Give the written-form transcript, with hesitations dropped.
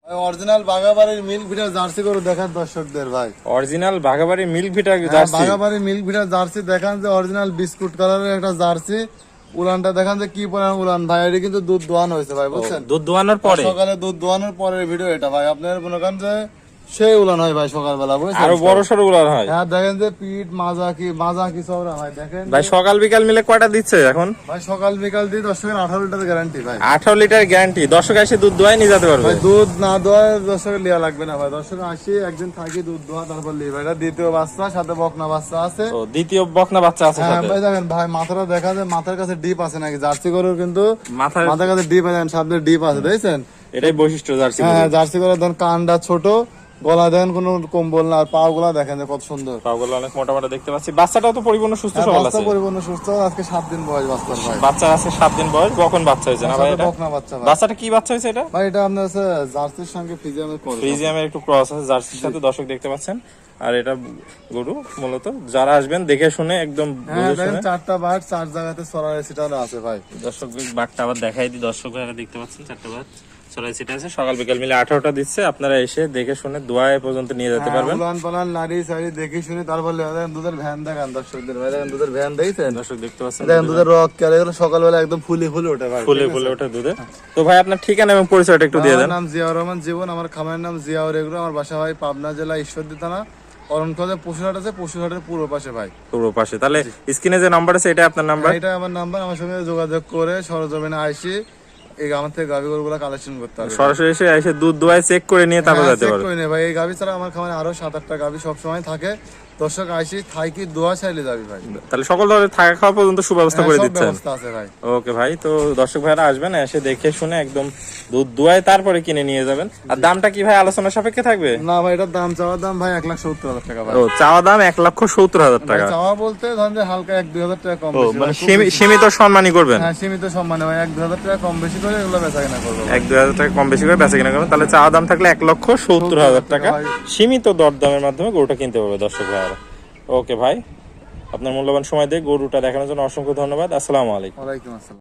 Original বাঘাবাড়ির milk ভিটার jersey করে দেখান দর্শকদের ভাই। অরিজিনাল বাঘাবাড়ি মিল্ক ভিটার জার্সি। বাঘাবাড়ি মিল্ক ভিটার জার্সি দেখান যে অরিজিনাল বিস্কুট কালারের একটা জার্সি। উলানটা দেখান যে কি পরিমাণ উলান ভাই। এটা কিন্তু দুধ দোয়ানো হয়েছে ভাই, বুঝছেন? দুধ দোয়ানোর পরে, সকালে দুধ দোয়ানোর পরের ভিডিও এটা ভাই। আপনার মনে করেন যে সেই উলান হয় ভাই সকালবেলা, বুঝছেন? আরো বড় সড়ো উলান হয়। হ্যাঁ দেখেন যে পিঠ মাজা কি সবরা ভাই। দেখেন ভাই সকাল বিকাল মিলে কয়টা দিচ্ছে এখন? ভাই সকাল বিকাল দিয়ে দর্শকের 18 লিটার গ্যারান্টি ভাই। 18 লিটার গ্যারান্টি। দর্শক এসে দুধ দোয়াই নিয়ে যেতে পারবে ভাই। দুধ না দোয়ায় দর্শকের লিয়া লাগবে না ভাই। দর্শক আসি একদিন থাকি দুধ দোয়া তারপর লিয়ে। এটা দ্বিতীয় বাচ্চা, সাথে বকনা বাচ্চা আছে। ও দ্বিতীয় বকনা বাচ্চা আছে হ্যাঁ সাথে। ভাই দেখেন ভাই মাথাটা দেখা যায়, মাথার কাছে ডিপ আছে নাকি জার্সি গরুর, কিন্তু মাথার কাছে ডিপ আছে, সামনে ডিপ আছে, দেখছেন? এটাই বৈশিষ্ট্য জার্সি। হ্যাঁ জার্সি গরুর ধরেন কানটা ছোট, গলা দেন কোনো কম্বল না, আর পা গুলা দেখেন যে কত সুন্দর। পাগুলো অনেক মোটা মোটা দেখতে পাচ্ছি। বাচ্চাটাও তো পরিপূর্ণ সুস্থ সবল বাচ্চা আছে। পরিপূর্ণ সুস্থ। আজকে 7 দিন বয়স বাচ্চার ভাই। বাচ্চা আছে 7 দিন বয়স। কখন বাচ্চা হয়েছে না ভাই? এটা বকনা বাচ্চা ভাই। বাচ্চাটা কি বাচ্চা হয়েছে এটা? ভাই এটা আপনার আছে জার্সির সঙ্গে ফ্রিজিয়ামের ক্রস। ফ্রিজিয়ামের একটু ক্রস আছে জার্সির সাথে, দর্শক দেখতে পাচ্ছেন। আর এটা গরু মূলত যারা আসবেন দেখে শুনে একদম হ্যাঁ বুঝে দেখেন শুনে। 4টা বাট 4 জায়গাতে সরাই সিটানো আছে ভাই। দর্শক বাটটা আবার দেখাই দিই, দর্শক ভাইরা দেখতে পাচ্ছেন 4টা বাট ছড়াই ছিটা আছে। সকাল বিকাল মিলে 18টা দিচ্ছে। আপনারা এসে দেখে শুনে দোয়ায় পর্যন্ত নিয়ে যেতে পারবেন। উলান পালান নাড়ি সাড়ি দেখে শুনে তারপর দেখেন দুধের ভ্যান দেখান দর্শকদের ভাই। দেখেন দুধের ভ্যান দেখছেন? দর্শক দেখতে পাচ্ছেন দেখেন দুধের রক কেলে এগুলো সকালবেলা একদম ফুলে ফুলে ওঠে ভাই। ফুলে ফুলে ওঠে দুধে। তো ভাই আপনার ঠিকানা এবং পরিচয়টা একটু দিয়ে দেন। আমার নাম জিয়াউর রহমান জীবন, আমার খামারের নাম জিয়াউর এগুলো। আমার বাসা ভাই পাবনা জেলা ঈশ্বরদী থানা অরণখোলা পশুরহাট আছে, পশুরহাটের পূর্ব পাশে ভাই। পূর্ব পাশে। তাহলে স্ক্রিনে যে নাম্বার আছে এটা আপনার নাম্বার? এটা আমার নাম্বার। আমার সঙ্গে যোগাযোগ করে সরজমিনে আইসি এই আমার থেকে গাভী গরুগুলো কালেকশন করতে হবে। সরাসরি এসে দুধ দোয়ায় চেক করে নিয়ে তারপর হ্যাঁ, যেতে check পারবে। করে নে ভাই। এই গাভী ছাড়া আমার খামারে আরো 7-8টা গাভী সবসময় থাকে। দর্শক আইসি থাকি দোয়া চাইলে যাবি ভাই। তাহলে সকল ধরনের থাকা খাওয়া পর্যন্ত সুব্যবস্থা করে সব দিচ্ছেন? ব্যবস্থা আছে ভাই। ওকে ভাই। তো দর্শক ভাইরা আসবেন, এসে দেখে শুনে একদম দুধ দোয়ায় তারপরে কিনে নিয়ে যাবেন। আর দামটা কি ভাই আলোচনা সাপেক্ষে থাকবে? না ভাই এটার দাম চাওয়ার দাম ভাই 1,70,000 টাকা ভাই। ও চাওয়া দাম 1,70,000 ভাই টাকা। চাওয়া বলতে ধরেন যে হালকা 1-2 হাজার টাকা কম ও বেশি মানে ভাই, খুব সীমিত সম্মানই করবেন? হ্যাঁ সীমিত সম্মানে ভাই 1-2 হাজার টাকা কম বেশি করে এগুলো বেচা কেনা করবো। 1-2 হাজার টাকা কম বেশি করে বেচা কিনা করবেন। তাহলে চাওয়া দাম থাকলে 1,70,000 টাকা। ভাই। সীমিত দরদামের মাধ্যমে গরুটা কিনতে পারবে দর্শক ভাইরা। ওকে ভাই, আপনার মূল্যবান সময় দিয়ে গরুটা দেখানোর জন্য অসংখ্য ধন্যবাদ। আসসালামু আলাইকুম। ওয়ালাইকুম আসসালাম।